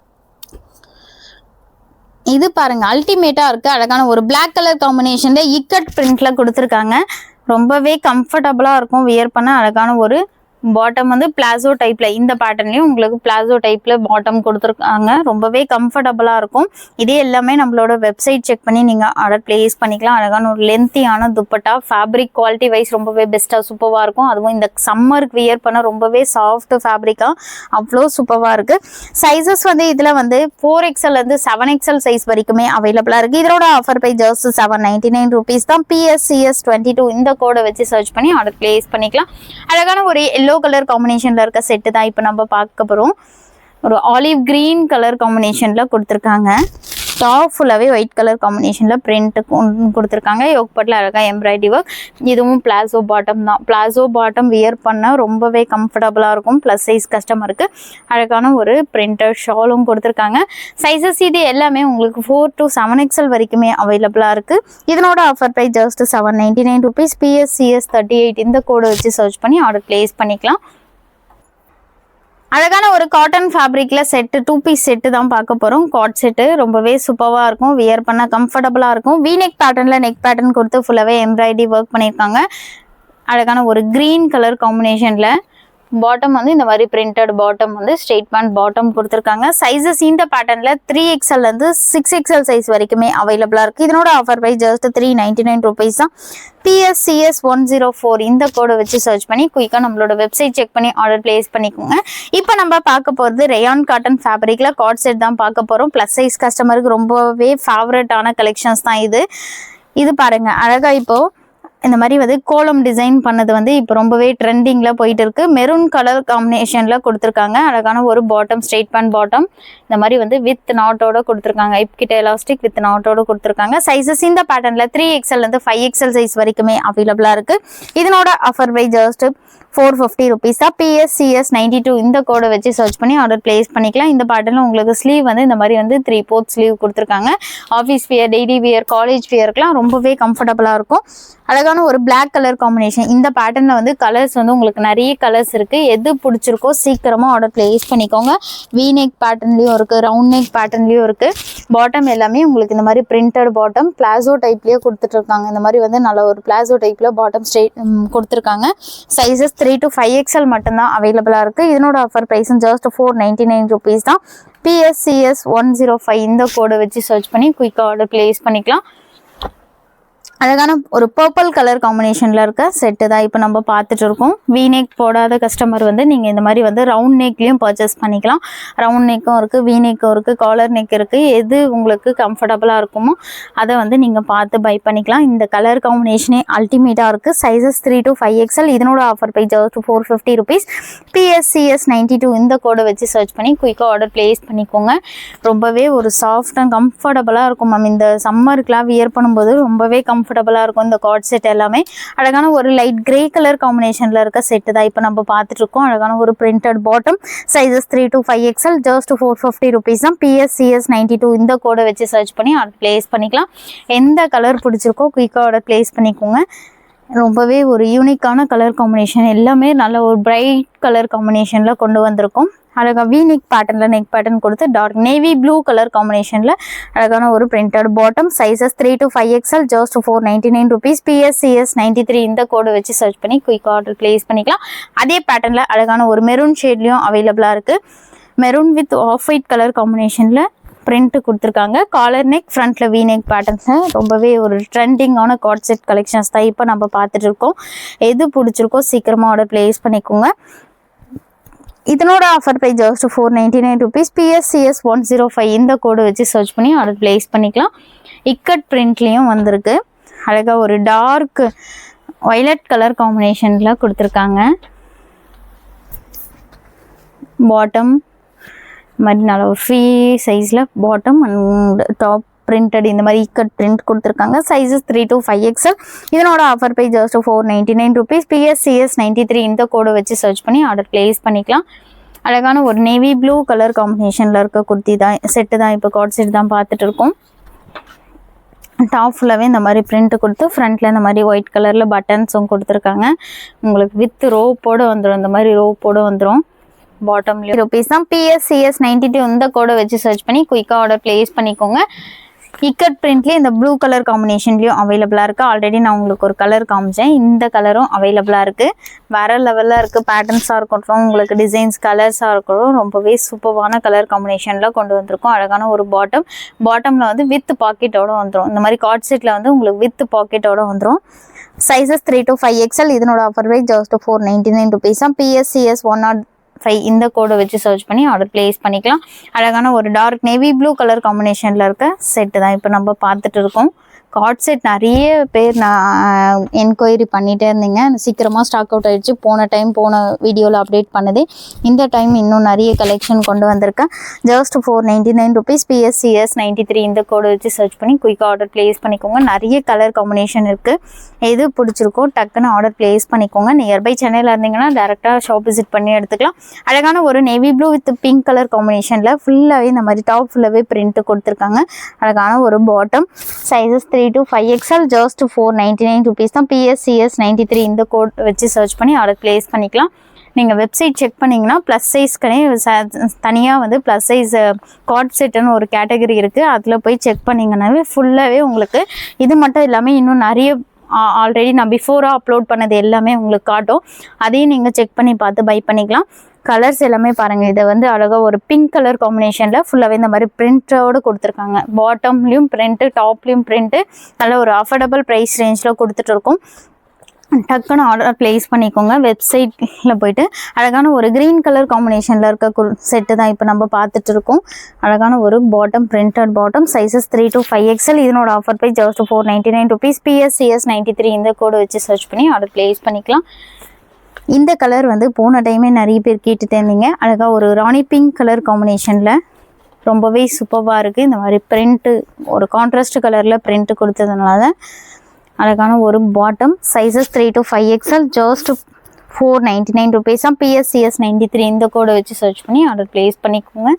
இது பாருங்க அல்டிமேட்டா இருக்கு. அழகான ஒரு பிளாக் கலர் காம்பினேஷன்ல இக்கட் பிரிண்ட்ல கொடுத்துருக்காங்க. ரொம்பவே கம்ஃபர்டபுளா இருக்கும் வியர் பண்ண. அழகான ஒரு பாட்டம் வந்து பிளாசோ டைப்ல, இந்த பேட்டர்ன்லயும் உங்களுக்கு பிளாசோ டைப்ல பாட்டம் கொடுத்துருக்காங்க. ரொம்பவே கம்ஃபர்டபுளா இருக்கும். இதே எல்லாமே நம்மளோட வெப்சைட் செக் பண்ணி நீங்க ஆர்டர் பிளேஸ் பண்ணிக்கலாம். அழகான ஒரு லென்த்தியான துப்பட்டா. ஃபேப்ரிக் குவாலிட்டி வைஸ் ரொம்பவே பெஸ்டா சூப்பரா இருக்கும். அதுவும் இந்த சம்மருக்கு வியர் பண்ண ரொம்பவே சாஃப்ட் ஃபேப்ரிக்கா அவ்வளோ சூப்பரா இருக்கு. சைஸஸ் வந்து இதுல வந்து 4XL இருந்து 7XL சைஸ் வரைக்குமே அவைலபிளா இருக்கு. இதோட ஆஃபர் பை ஜஸ்ட் 799 rupees தான். PSCS 22 இந்த கோடை வச்சு சர்ச் பண்ணி ஆர்டர் பிளேஸ் பண்ணிக்கலாம். அழகான ஒரு எல்லோ கலர் காம்பினேஷன்ல இருக்க செட்டு தான் இப்போ நம்ம பார்க்க போறோம். ஒரு ஆலிவ் கிரீன் கலர் காம்பினேஷன்ல கொடுத்துருக்காங்க. டாப் ஃபுல்லாவே ஒயிட் கலர் காம்பினேஷன்ல பிரிண்ட் கொடுத்துருக்காங்க. யோக்பட்ல அழகா எம்ப்ராய்டரி ஒர்க். இதுவும் பிளாசோ பாட்டம் தான். பிளாசோ பாட்டம் வியர் பண்ண ரொம்பவே கம்ஃபர்டபுளா இருக்கும் ப்ளஸ் சைஸ் கஸ்டமருக்கு. அழகான ஒரு பிரிண்டட் ஷாலும் கொடுத்துருக்காங்க. சைஸஸ் இது எல்லாமே உங்களுக்கு 4 to 7XL வரைக்குமே அவைலபிளா இருக்கு. இதனோட offer price just 799 rupees. PSCS 38 இந்த கோடை வச்சு சர்ச் பண்ணி ஆர்டர் பிளேஸ் பண்ணிக்கலாம். அழகான ஒரு காட்டன் ஃபேப்ரிக்ல செட்டு 2 பீஸ் செட்டு தான் பார்க்க போறோம். காட் செட்டு ரொம்பவே சூப்பரா இருக்கும். வியர் பண்ண கம்ஃபர்டபுளா இருக்கும். வி நெக் பேட்டர்ன்ல நெக் பேட்டர்ன் கொடுத்து ஃபுல்லாவே எம்ப்ராய்டரி ஒர்க் பண்ணியிருக்காங்க. அழகான ஒரு கிரீன் கலர் காம்பினேஷன்ல பாட்டம் வந்து இந்த மாதிரி பிரிண்டட் பாட்டம் வந்து ஸ்ட்ரெயிட் பேண்ட் பாட்டம் கொடுத்துருக்காங்க. சைஸஸ் இந்த பேட்டர்ன்ல 3XL இருந்து 6XL சைஸ் வரைக்குமே அவைலபிளா இருக்கு. இதனோட ஆஃபர் பை ஜஸ்ட் 399 rupees தான். PSCS 104 இந்த கோடை வச்சு சர்ச் பண்ணி குயிக்கா நம்மளோட வெப்சைட் செக் பண்ணி ஆர்டர் பிளேஸ் பண்ணிக்கோங்க. இப்போ நம்ம பார்க்க போறது ரயான் காட்டன் ஃபேப்ரிக்ல காட் செட் தான் பார்க்க போறோம். பிளஸ் சைஸ் கஸ்டமருக்கு ரொம்பவே ஃபேவரட்டான கலெக்ஷன்ஸ் தான் இது. இது பாருங்க அழகா இப்போ இந்த மாதிரி வந்து கோலம் டிசைன் பண்ணது வந்து இப்போ ரொம்பவே ட்ரெண்டிங்ல போயிட்டு இருக்கு. மெரூன் கலர் காம்பினேஷன்ல கொடுத்துருக்காங்க. அழகான ஒரு பாட்டம் ஸ்ட்ரெயிட் பேண்ட் பாட்டம் இந்த மாதிரி வந்து வித் நாட்டோட கொடுத்துருக்காங்க. கிட்ட எலாஸ்டிக் வித் நாட்டோட கொடுத்துருக்காங்க. சைஸஸ் இந்த பேட்டர்ன்ல 3XL இருந்து 5XL சைஸ் வரைக்குமே அவைலபிளா இருக்கு. இதனோட ஆஃபர் பை ஜஸ்ட் 450 rupees தான். PSCS 92 இந்த கோடை வச்சு சர்ச் பண்ணி ஆர்டர் பிளேஸ் பண்ணிக்கலாம். இந்த பேட்டர்ன்ல உங்களுக்கு ஸ்லீவ் வந்து இந்த மாதிரி வந்து 3/4 ஸ்லீவ் கொடுத்துருக்காங்க. Office wear, daily wear, college வியருக்குலாம் ரொம்பவே கம்ஃபர்டபுளா இருக்கும். அழகான ஒரு பிளாக் கலர் காம்பினேஷன். இந்த பேட்டர்ன்ல வந்து கலர்ஸ் வந்து உங்களுக்கு நிறைய கலர்ஸ் இருக்கு. எது பிடிச்சிருக்கோ சீக்கிரமா ஆர்டர் பிளேஸ் பண்ணிக்கோங்க. வி நெக் பேட்டர்ன்லயும் இருக்கு, ரவுண்ட் நெக் பேட்டர்ன்லயும் இருக்கு. பாட்டம் எல்லாமே உங்களுக்கு இந்த மாதிரி பிரிண்டட் பாட்டம் பிளாசோ டைப்லயே கொடுத்துட்டு இருக்காங்க. இந்த மாதிரி வந்து நல்ல ஒரு பிளாசோ டைப்ல பாட்டம் ஸ்ட்ரெயிட் கொடுத்துருக்காங்க. சைஸஸ் 3 to 5XL மட்டும்தான் அவைலபிளா இருக்கு. இதனோட ஆஃபர் பிரைஸ் ஜஸ்ட் 499 rupees தான். PSCS 105 இந்த கோடை வச்சு சர்ச் பண்ணி குயிக்கா ஆர்டர் பிளேஸ் பண்ணிக்கலாம். அழகான ஒரு பர்பிள் கலர் காம்பினேஷன்ல இருக்க செட்டு தான் இப்போ நம்ம பார்த்துட்டு இருக்கோம். வி நெக் போடாத கஸ்டமர் வந்து நீங்க இந்த மாதிரி வந்து ரவுண்ட் நெக்லயும் பர்ச்சேஸ் பண்ணிக்கலாம். ரவுண்ட் நெக்கும் இருக்கு, வி நெக்கும் இருக்கு, காலர் நெக் இருக்கு. எது உங்களுக்கு கம்ஃபர்டபுளா இருக்குமோ அதை வந்து நீங்க பார்த்து பை பண்ணிக்கலாம். இந்த கலர் காம்பினேஷனே அல்டிமேட்டா இருக்கு. Sizes 3 to 5XL. இதனோட ஆஃபர் பை ஜஸ்ட் 450 rupees. PSCS 92 இந்த கோடை வச்சு சர்ச் பண்ணி குயிக்கா ஆர்டர் பிளேஸ் பண்ணிக்கோங்க. ரொம்பவே ஒரு சாஃப்ட் அண்ட் கம்ஃபர்டபுளா இருக்கும் மேம். இந்த சம்மருக்குலாம் வியர் பண்ணும்போது ரொம்பவே கம்ஃபர்டபுளா இருக்கும் இந்த காட் செட் எல்லாமே. அழகான ஒரு லைட் கிரே கலர் காம்பினேஷன்ல இருக்க செட்டு தான் இப்போ நம்ம பார்த்துட்டு இருக்கோம். அழகான ஒரு printed bottom. Sizes 3 to 5XL. Just 450 rupees தான். PSCS 92 இந்த கோடை வச்சு சர்ச் பண்ணி ஆர்டர் பிளேஸ் பண்ணிக்கலாம். எந்த கலர் பிடிச்சிருக்கோ குயிக்கா ஆர்டர் பிளேஸ் பண்ணிக்கோங்க. ரொம்பவே ஒரு யூனிக்கான கலர் காம்பினேஷன், எல்லாமே நல்ல ஒரு பிரைட் கலர் காம்பினேஷன்ல கொண்டு வந்திருக்கோம். அழகா வி நெக் பேட்டர்ன்ல நெக் பேட்டர்ன் கொடுத்து டார்க் நேவி ப்ளூ கலர் காம்பினேஷன்ல அழகான ஒரு printed bottom. Sizes 3 to 5XL, just 499 rupees. PSCS 93 இந்த கோடு வச்சு சர்ச் பண்ணி குயிக் ஆர்டர் பிளேஸ் பண்ணிக்கலாம். அதே பேட்டர்ன்ல அழகான ஒரு மெரூன் ஷேட்லயும் அவைலபிளா இருக்கு. Maroon with off white colour காம்பினேஷன்ல பிரிண்ட் கொடுத்துருக்காங்க. காலர் நெக், ஃப்ரண்ட்ல வி நெக் பேட்டர்ன்ஸ், ரொம்பவே ஒரு ட்ரெண்டிங்கான கார்ட் செட் கலெக்ஷன்ஸ் தான் இப்போ நம்ம பார்த்துட்டு இருக்கோம். எது பிடிச்சிருக்கோ சீக்கிரமா ஆர்டர் பிளேஸ் பண்ணிக்கோங்க. இதனோட offer price just 499 rupees. PSCS 105 இந்த கோடு வச்சு சர்ச் பண்ணி ஆர்டர் பிளேஸ் பண்ணிக்கலாம். இக்கட் பிரிண்ட்லேயும் வந்திருக்கு. அழகா ஒரு டார்க் வயலட் கலர் காம்பினேஷன்ல கொடுத்துருக்காங்க. பாட்டம் மாதிரி நல்ல ஒரு ஃப்ரீ சைஸில் பாட்டம் அண்ட் டாப் பிரிண்டட் இந்த மாதிரி இக்கட் பிரிண்ட் கொடுத்துருக்காங்க. Sizes 3 to 5XL. இதனோட offer price just 499 rupees. PSCS 93 இந்த கோடு வச்சு சர்ச் பண்ணி ஆர்டர் பிளேஸ் பண்ணிக்கலாம். அழகான ஒரு நேவி ப்ளூ கலர் காம்பினேஷனில் இருக்க குர்த்தி தான் செட்டு தான் இப்போ கார்ட் செட் தான் பார்த்துட்டு இருக்கோம். டாப் ஃபுல்லாகவே இந்த மாதிரி பிரிண்ட் கொடுத்து ஃப்ரண்ட்டில் இந்த மாதிரி ஒயிட் கலரில் பட்டன்ஸும் கொடுத்துருக்காங்க. உங்களுக்கு வித் ரோப்போடு வந்துடும், இந்த மாதிரி ரோப்போடு வந்துடும். பாட்டம்ல ருபீஸ் தான். PSCS 92 இந்த கோடை வச்சு சர்ச் பண்ணி குயிக்காக ஆர்டர் பிளேஸ் பண்ணிக்கோங்க. இக்கட் பிரிண்ட்லேயே இந்த ப்ளூ கலர் காம்பினேஷன்லேயும் அவைலபிளாக இருக்குது. ஆல்ரெடி நான் உங்களுக்கு ஒரு கலர் காமிச்சேன், இந்த கலரும் அவைலபிளாக இருக்குது. வேறு லெவலில் இருக்குது. பேட்டர்ன்ஸாக இருக்கட்டும், உங்களுக்கு டிசைன்ஸ் கலர்ஸாக இருக்கட்டும், ரொம்பவே சூப்பரான கலர் காம்பினேஷனில் கொண்டு வந்திருக்கோம். அழகான ஒரு பாட்டமில் வந்து வித் பாக்கெட்டோடு வந்துடும். இந்த மாதிரி கார்ட் செட்டில் வந்து உங்களுக்கு வித் பாக்கெட்டோடு வந்துடும். Sizes 3 to 5XL. இதனோட ஆஃபர் ப்ரைஸ் ஜஸ்ட் 499 rupees தான். PSCS 105 இந்த கோடை வச்சு சர்ச் பண்ணி ஆர்டர் பிளேஸ் பண்ணிக்கலாம். அழகான ஒரு டார்க் நேவி ப்ளூ கலர் காம்பினேஷனில் இருக்க செட்டு தான் இப்போ நம்ம பார்த்துட்டு இருக்கோம். கார்ட் செட் நிறைய பேர் நான் என்கொயரி பண்ணிகிட்டே இருந்தீங்க. சீக்கிரமாக ஸ்டாக் அவுட் ஆகிடுச்சு. போன வீடியோவில் அப்டேட் பண்ணது. இந்த டைம் இன்னும் நிறைய கலெக்ஷன் கொண்டு வந்திருக்கேன். Just 499 rupees. PSCS 93 இந்த கோடை வச்சு சர்ச் பண்ணி குயிக்காக ஆர்டர் பிளேஸ் பண்ணிக்கோங்க. நிறைய கலர் காம்பினேஷன் இருக்குது. எது பிடிச்சிருக்கோ டக்குன்னு ஆர்டர் பிளேஸ் பண்ணிக்கோங்க. நியர்பை சென்னையில் இருந்தீங்கன்னா டேரெக்டாக ஷாப் விசிட் பண்ணி எடுத்துக்கலாம். அழகான ஒரு navy blue with pink colour காம்பினேஷனில் ஃபுல்லாகவே இந்த மாதிரி டாப் ஃபுல்லாகவே பிரிண்ட் கொடுத்துருக்காங்க. அழகான ஒரு bottom. Sizes 3 to 5XL. Just 499 rupees தான். PSCS 93 இந்த கோட் வச்சு சர்ச் பண்ணி ஆர்டர் பிளேஸ் பண்ணிக்கலாம். நீங்கள் வெப்சைட் செக் பண்ணிங்கன்னா ப்ளஸ் சைஸ்க்கனே தனியாக வந்து ப்ளஸ் சைஸ் கார்ட் செட்டுன்னு ஒரு கேட்டகரி இருக்குது. அதில் போய் செக் பண்ணிங்கன்னாவே ஃபுல்லாகவே உங்களுக்கு இது மட்டும் இல்லாமல் இன்னும் நிறைய ஆல்ரெடி நான் பிஃபோராக அப்லோட் பண்ணது எல்லாமே உங்களுக்கு காட்டும். அதையும் நீங்கள் செக் பண்ணி பார்த்து பை பண்ணிக்கலாம். கலர்ஸ் எல்லாமே பாருங்கள். இதை வந்து அழகாக ஒரு பிங்க் கலர் காம்பினேஷனில் ஃபுல்லாகவே இந்த மாதிரி பிரிண்டோடு கொடுத்துருக்காங்க. பாட்டம்லேயும் பிரிண்ட்டு, டாப்லேயும் பிரிண்ட்டு, நல்ல ஒரு அஃபோர்டபுள் ப்ரைஸ் ரேஞ்சில் கொடுத்துட்ருக்கோம். டக்குன்னு ஆர்டர் பிளேஸ் பண்ணிக்கோங்க. வெப்சைட்டில் போய்ட்டு அழகான ஒரு க்ரீன் கலர் காம்பினேஷனில் இருக்க செட்டு தான் இப்போ நம்ம பார்த்துட்டு இருக்கோம். அழகான ஒரு bottom, printed bottom. Sizes 3 to 5XL. இதனோட offer price just 499 rupees. PSCS 93 இந்த கோடு வச்சு சர்ச் பண்ணி ஆர்டர் பிளேஸ் பண்ணிக்கலாம். இந்த கலர் வந்து போன டைமே நிறைய பேர் கேட்டுட்டு இருந்தீங்க. அழகாக ஒரு ராணி பிங்க் கலர் காம்பினேஷனில் ரொம்பவே சூப்பராக இருக்குது. இந்த மாதிரி பிரிண்ட்டு ஒரு கான்ட்ராஸ்ட் கலரில் பிரிண்ட்டு கொடுத்ததுனால அழகான ஒரு bottom. Sizes 3 to 5XL. Just 499 rupees தான். PSCS 93 இந்த கோடை வச்சு சர்ச் பண்ணி ஆர்டர் பிளேஸ் பண்ணிக்கோங்க.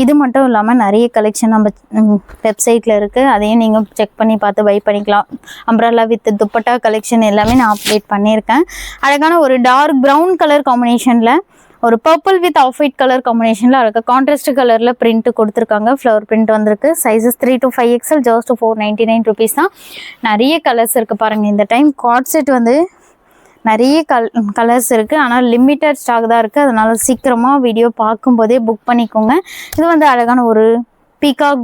இது மட்டும் இல்லாமல் நிறைய கலெக்ஷன் நம்ம வெப்சைட்டில் இருக்குது. அதையும் நீங்கள் செக் பண்ணி பார்த்து பை பண்ணிக்கலாம். அம்ப்ரல்லா வித் துப்பட்டா கலெக்ஷன் எல்லாமே நான் அப்டேட் பண்ணியிருக்கேன். அழகான ஒரு டார்க் ப்ரௌன் கலர் காம்பினேஷனில் ஒரு purple with off white colour காம்பினேஷனில் இருக்க கான்ட்ராஸ்ட் கலரில் பிரிண்ட் கொடுத்துருக்காங்க. ஃப்ளவர் பிரிண்ட் வந்திருக்கு. Sizes 3 to 5XL. Just 499 rupees தான். நிறைய கலர்ஸ் இருக்குது பாருங்கள். இந்த டைம் கார்ட் செட் வந்து நிறைய கலர்ஸ் இருக்குது. ஆனால் லிமிட்டட் ஸ்டாக் தான் இருக்குது. அதனால் சீக்கிரமாக வீடியோ பார்க்கும்போதே புக் பண்ணிக்கோங்க. இது வந்து அழகான ஒரு பீகாக்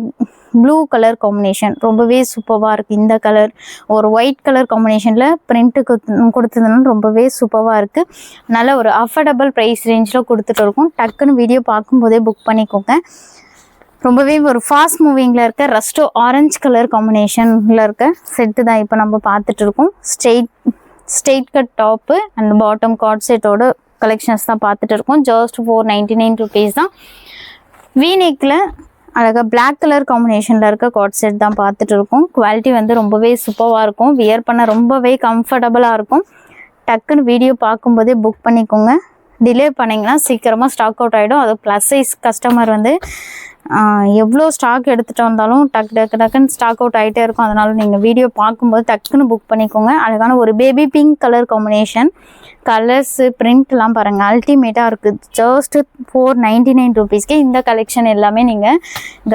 ப்ளூ கலர் காம்பினேஷன், ரொம்பவே சூப்பராக இருக்குது. இந்த கலர் ஒரு ஒயிட் கலர் காம்பினேஷனில் பிரிண்ட்டு கொடுத்ததுனால ரொம்பவே சூப்பராக இருக்குது. நல்ல ஒரு அஃபோர்டபுள் ப்ரைஸ் ரேஞ்சில் கொடுத்துட்டு இருக்கோம். டக்குன்னு வீடியோ பார்க்கும்போதே புக் பண்ணிக்கோங்க. ரொம்பவே ஒரு ஃபாஸ்ட் மூவிங்கில் இருக்க ரஸ்டோ ஆரஞ்சு கலர் காம்பினேஷனில் இருக்க செட்டு தான் இப்போ நம்ம பார்த்துட்டு இருக்கோம். Straight cut top and bottom card செட்டோட கலெக்ஷன்ஸ் தான் பார்த்துட்டு இருக்கோம். ஜஸ்ட் 499 rupees தான். வீநெக்கில் அழகாக பிளாக் கலர் காம்பினேஷனில் இருக்க கார்ட் செட் தான் பார்த்துட்டு இருக்கோம். குவாலிட்டி வந்து ரொம்பவே சூப்பராக இருக்கும். வியர் பண்ண ரொம்பவே கம்ஃபர்டபுளாக இருக்கும். டக்குன்னு வீடியோ பார்க்கும்போதே புக் பண்ணிக்கோங்க. டிலே பண்ணிங்கன்னா சீக்கிரமாக ஸ்டாக் அவுட் ஆகிடும். அது ப்ளஸ் சைஸ் கஸ்டமர் வந்து எவ்வளோ ஸ்டாக் எடுத்துகிட்டு வந்தாலும் டக்குன்னு ஸ்டாக் அவுட் ஆகிட்டே இருக்கும். அதனால் நீங்கள் வீடியோ பார்க்கும்போது டக்குன்னு புக் பண்ணிக்கோங்க. அழகான ஒரு baby pink colour combination, colours பிரிண்ட்லாம் பாருங்கள் அல்டிமேட்டாக இருக்குது. ஜஸ்ட் 499 rupeesக்கு இந்த கலெக்ஷன் எல்லாமே நீங்கள்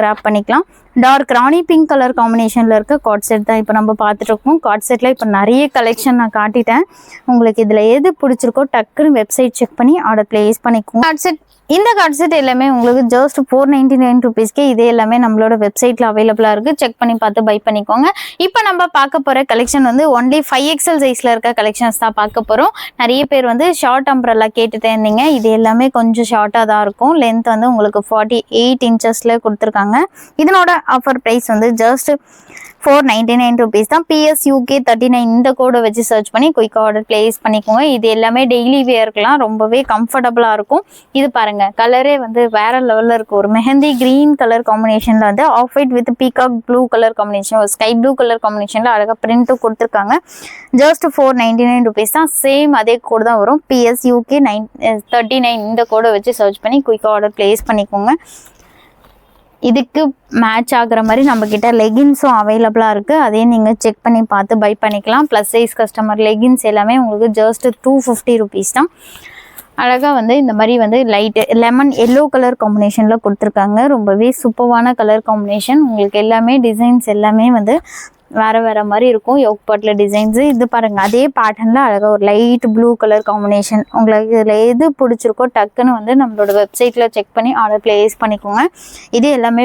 கிராப் பண்ணிக்கலாம். டார்க் ராணி பிங்க் கலர் காம்பினேஷனில் இருக்க கார்ட் செட் தான் இப்போ நம்ம பார்த்துட்ருக்கோம். கார்ட் செட்டில் இப்போ நிறைய கலெக்ஷன் நான் காட்டிட்டேன். உங்களுக்கு இதில் எது பிடிச்சிருக்கோ டக்குன்னு வெப்சைட் செக் பண்ணி ஆர்டர் ப்ளேஸ் பண்ணிக்கோங்க. கார்ட் செட் இந்த கார்ட் செட் எல்லாமே உங்களுக்கு ஜஸ்ட் 499 rupeesக்கே இதே எல்லாமே நம்மளோட வெப்சைட்டில் அவைலபிளாக இருக்குது. செக் பண்ணி பார்த்து பை பண்ணிக்கோங்க. இப்போ நம்ம பார்க்க போகிற கலெக்ஷன் வந்து ஒன்லி 5XL சைஸில் இருக்க கலெக்ஷன்ஸ் தான் பார்க்க போகிறோம். நிறைய பேர் வந்து ஷார்ட் அம்ப்ரெல்லா கேட்டுட்டே இருந்தீங்க. இது எல்லாமே கொஞ்சம் ஷார்ட்டாக தான் இருக்கும். லென்த் வந்து உங்களுக்கு 48 inches கொடுத்துருக்காங்க. இதனோட ஆஃபர் ப்ரைஸ் வந்து ஜஸ்ட் 499 rupees தான். PSUK 39 இந்த கோடை வச்சு சர்ச் பண்ணி குயிக்காக ஆர்டர் பிளேஸ் பண்ணிக்கோங்க. இது எல்லாமே டெய்லி வேர்க்கெலாம் ரொம்பவே கம்ஃபர்டபுளாக இருக்கும். இது பாருங்கள் கலரே வந்து வேறு லெவலில் இருக்குது. ஒரு மெஹந்தி க்ரீன் கலர் காம்பினேஷனில் வந்து off white with peacock blue colour combination, ஒரு ஸ்கை ப்ளூ கலர் காம்பினேஷனில் அழகாக பிரிண்ட்டும் கொடுத்துருக்காங்க. ஜஸ்ட் 499 rupees தான். சேம் அதே கோடு தான் வரும். PSUK 39 இந்த கோடை வச்சு சர்ச் பண்ணி குயிக்காக ஆர்டர் பிளேஸ் பண்ணிக்கோங்க. இதுக்கு மேட்ச் ஆகிற மாதிரி நம்மக்கிட்ட லெகின்ஸும் அவைலபிளாக இருக்குது. அதையும் நீங்கள் செக் பண்ணி பார்த்து பை பண்ணிக்கலாம். ப்ளஸ் சைஸ் கஸ்டமர் லெகின்ஸ் எல்லாமே உங்களுக்கு ஜஸ்ட் 250 rupees தான். அழகாக வந்து இந்த மாதிரி வந்து லைட்டு லெமன் எல்லோ கலர் காம்பினேஷனில் கொடுத்துருக்காங்க. ரொம்பவே சூப்பரான கலர் காம்பினேஷன். உங்களுக்கு எல்லாமே டிசைன்ஸ் எல்லாமே வந்து வேறு மாதிரி இருக்கும். யோக் பாட்டில் டிசைன்ஸு இது பாருங்கள் அதே பேட்டர்னில் அழகாக ஒரு லைட் ப்ளூ கலர் காம்பினேஷன். உங்களுக்கு இதில் எது பிடிச்சிருக்கோ டக்குன்னு வந்து நம்மளோட வெப்சைட்டில் செக் பண்ணி ஆர்டர் ப்ளேஸ் பண்ணிக்கோங்க. இது எல்லாமே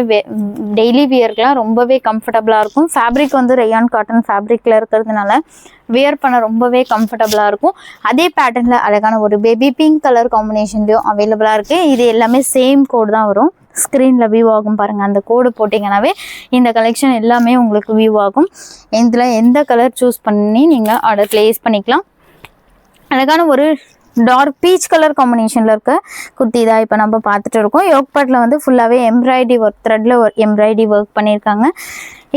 டெய்லி வியர்க்கெலாம் ரொம்பவே கம்ஃபர்டபுளாக இருக்கும். ஃபேப்ரிக் வந்து ரயான் காட்டன் ஃபேப்ரிக்கில் இருக்கிறதுனால வியர் பண்ண ரொம்பவே கம்ஃபர்டபுளாக இருக்கும். அதே பேட்டர்னில் அழகான ஒரு பேபி பிங்க் கலர் காம்பினேஷன்லையும் அவைலபிளாக இருக்குது. இது எல்லாமே சேம் கோடு தான் வரும். ஸ்க்ரீனில் வியூ ஆகும் பாருங்கள். அந்த கோடு போட்டிங்கனாவே இந்த கலெக்ஷன் எல்லாமே உங்களுக்கு வியூ ஆகும். இதில் எந்த கலர் சூஸ் பண்ணி நீங்கள் ஆர்டர் ப்ளேஸ் பண்ணிக்கலாம். அழகான ஒரு டார்க் பீச் கலர் காம்பினேஷனில் இருக்க குர்த்தி தான் இப்போ நம்ம பார்த்துட்டு இருக்கோம். யோக் பாட்டில் வந்து ஃபுல்லாகவே எம்ப்ராய்டரி ஒர்க், த்ரெட்டில் எம்ப்ராய்டரி ஒர்க் பண்ணியிருக்காங்க.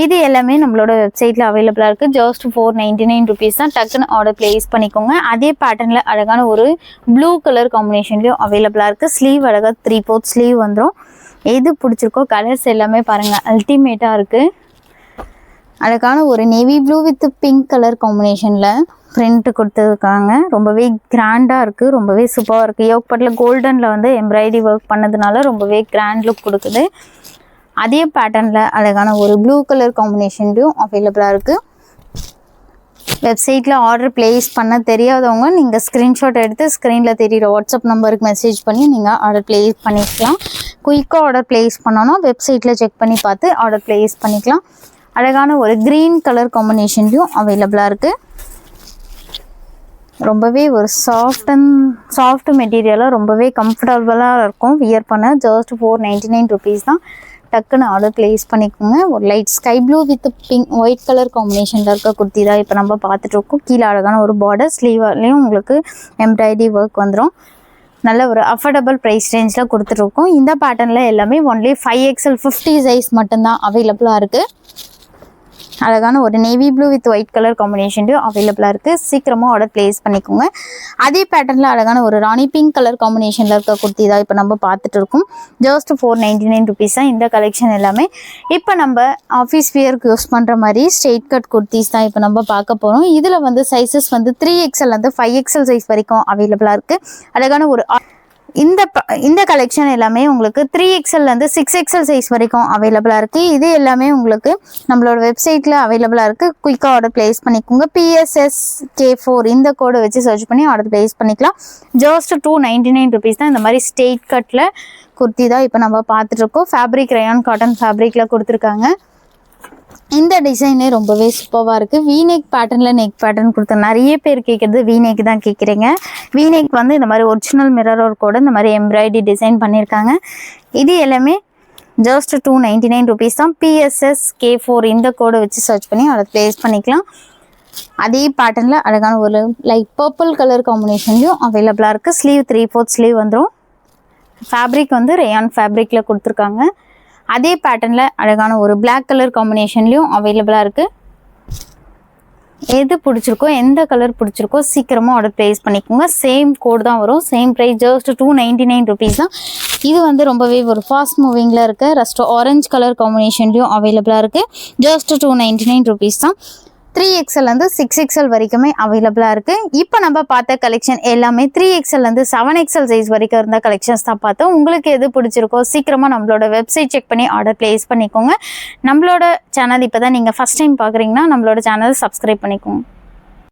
இது எல்லாமே நம்மளோட வெப்சைட்டில் அவைலபிளாக இருக்குது. ஜஸ்ட் 499 rupees தான். டக்குன்னு ஆர்டர் ப்ளேஸ் பண்ணிக்கோங்க. அதே பேட்டர்னில் அழகான ஒரு ப்ளூ கலர் காம்பினேஷன்லேயும் அவைலபிளாக இருக்குது. ஸ்லீவ் அழகாக 3/4 ஸ்லீவ் வந்துடும். எது பிடிச்சிருக்கோ கலர்ஸ் எல்லாமே பாருங்கள் அல்டிமேட்டாக இருக்குது. அழகான ஒரு navy blue with pink colour காம்பினேஷனில் பிரிண்ட் கொடுத்துருக்காங்க. ரொம்பவே கிராண்டாக இருக்குது. ரொம்பவே சூப்பராக இருக்குது. யோக் பாட்டில் கோல்டனில் வந்து எம்ப்ராய்டரி ஒர்க் பண்ணதுனால ரொம்பவே கிராண்ட் லுக் கொடுக்குது. அதே பேட்டர்னில் அழகான ஒரு ப்ளூ கலர் காம்பினேஷன்லையும் அவைலபிளாக இருக்குது. வெப்சைட்டில் ஆர்டர் ப்ளேஸ் பண்ண தெரியாதவங்க நீங்கள் ஸ்க்ரீன்ஷாட் எடுத்து ஸ்க்ரீனில் தெரிகிற வாட்ஸ்அப் நம்பருக்கு மெசேஜ் பண்ணி நீங்கள் ஆர்டர் ப்ளேஸ் பண்ணிக்கலாம். குயிக்காக ஆர்டர் ப்ளேஸ் பண்ணோன்னா வெப்சைட்டில் செக் பண்ணி பார்த்து ஆர்டர் ப்ளேஸ் பண்ணிக்கலாம். அழகான ஒரு க்ரீன் கலர் காம்பினேஷன்லையும் அவைலபிளாக இருக்குது. ரொம்பவே ஒரு சாஃப்ட் மெட்டீரியலாக ரொம்பவே கம்ஃபர்டபுளாக இருக்கும் வியர் பண்ண. ஜஸ்ட் 499 rupees தான். டக்குன்னு ஆர்டர் ப்ளேஸ் பண்ணிக்கோங்க. ஒரு light sky blue with pink white colour காம்பினேஷனில் இருக்க குர்த்தி தான் இப்போ நம்ம பார்த்துட்ருக்கோம். கீழே அழகான ஒரு பார்டர், ஸ்லீவ்லேயும் உங்களுக்கு எம்ப்ராய்டரி ஒர்க் வந்துடும். நல்ல ஒரு அஃபோர்டபுள் ப்ரைஸ் ரேஞ்சில் கொடுத்துட்ருக்கோம். இந்த பேட்டர்னில் எல்லாமே ஒன்லி 5XL 50 சைஸ் மட்டும்தான் அவைலபிளாக இருக்குது. அழகான ஒரு navy blue with white colour காம்பினேஷன்லையும் அவைலபிளாக இருக்குது. சீக்கிரமாக ஆர்டர் ப்ளேஸ் பண்ணிக்கோங்க. அதே பேட்டர்னில் அழகான ஒரு ராணி பிங்க் கலர் காம்பினேஷனில் இருக்க குர்த்தி தான் இப்போ நம்ம பார்த்துட்டு இருக்கோம். ஜஸ்ட் 499 rupees தான் இந்த கலெக்ஷன் எல்லாமே. இப்போ நம்ம ஆஃபீஸ் வியருக்கு யூஸ் பண்ணுற மாதிரி ஸ்ட்ரெயிட் கட் குர்த்திஸ் தான் இப்போ நம்ம பார்க்க போகிறோம். இதில் வந்து சைஸஸ் வந்து 3XL வந்து 5XL சைஸ் வரைக்கும் அவைலபிளாக இருக்குது. அழகான ஒரு இந்த கலெக்ஷன் எல்லாமே உங்களுக்கு 3XLலேருந்து 6XL சைஸ் வரைக்கும் அவைலபிளாக இருக்குது. இது எல்லாமே உங்களுக்கு நம்மளோட வெப்சைட்டில் அவைலபிளாக இருக்குது. குயிக்காக ஆர்டர் ப்ளேஸ் பண்ணிக்கோங்க. PSSK4 இந்த கோடை வச்சு சர்ச் பண்ணி ஆர்டர் ப்ளேஸ் பண்ணிக்கலாம். ஜஸ்ட் 299 rupees தான். இந்த மாதிரி ஸ்ட்ரெயிட் கட்டில் குர்த்தி தான் இப்போ நம்ம பார்த்துட்ருக்கோம். ஃபேப்ரிக் ரயான் காட்டன் ஃபேப்ரிக்கில் கொடுத்துருக்காங்க. இந்த டிசைனே ரொம்பவே சூப்பராக இருக்குது. வீநெக் பேட்டர்னில் நெக் பேட்டர்ன் கொடுத்து நிறைய பேர் கேட்குறது வீநெக் தான் கேட்குறீங்க. வீநெக் வந்து இந்த மாதிரி ஒரிஜினல் மிரர் ஒர்க்கோட இந்த மாதிரி எம்ப்ராய்டரி டிசைன் பண்ணியிருக்காங்க. இது எல்லாமே ஜஸ்ட் 299 rupees தான். PSSK4 இந்த கோடை வச்சு சர்ச் பண்ணி அதை ப்ளேஸ் பண்ணிக்கலாம். அதே பேட்டர்னில் அழகான ஒரு லைட் பர்பிள் கலர் காம்பினேஷன்லையும் அவைலபிளாக இருக்குது. ஸ்லீவ் 3/4 ஸ்லீவ் வந்துடும். ஃபேப்ரிக் வந்து ரயான் ஃபேப்ரிக்கில் கொடுத்துருக்காங்க. அதே பேட்டர்னில் அழகான ஒரு பிளாக் கலர் காம்பினேஷன்லையும் அவைலபிளாக இருக்குது. எது பிடிச்சிருக்கோ எந்த கலர் பிடிச்சிருக்கோ சீக்கிரமாக ஆர்டர் ப்ளேஸ் பண்ணிக்கோங்க. சேம் கோடு தான் வரும். சேம் ப்ரைஸ் ஜஸ்ட் 299 rupees தான். இது வந்து ரொம்பவே ஒரு ஃபாஸ்ட் மூவிங்கில் இருக்க ரஸ்ட் ஆரஞ்ச் கலர் காம்பினேஷன்லையும் அவைலபிளாக இருக்குது. ஜஸ்ட் 299 rupees தான். 3XL வந்து 6XL வரைக்குமே அவைலபிளாக இருக்குது. இப்போ நம்ம பார்த்த கலெக்ஷன் எல்லாமே 3XL வந்து 7XL சைஸ் வரைக்கும் இருந்த கலெக்ஷன்ஸ் தான் பார்த்தோம். உங்களுக்கு எது பிடிச்சிருக்கோ சீக்கிரமாக நம்மளோட வெப்சைட் செக் பண்ணி ஆர்டர் ப்ளேஸ் பண்ணிக்கோங்க. நம்மளோட சேனல் இப்போ தான் நீங்கள் ஃபஸ்ட் டைம் பார்க்குறீங்கன்னா நம்மளோட சேனல் சப்ஸ்கிரைப் பண்ணிக்கோங்க.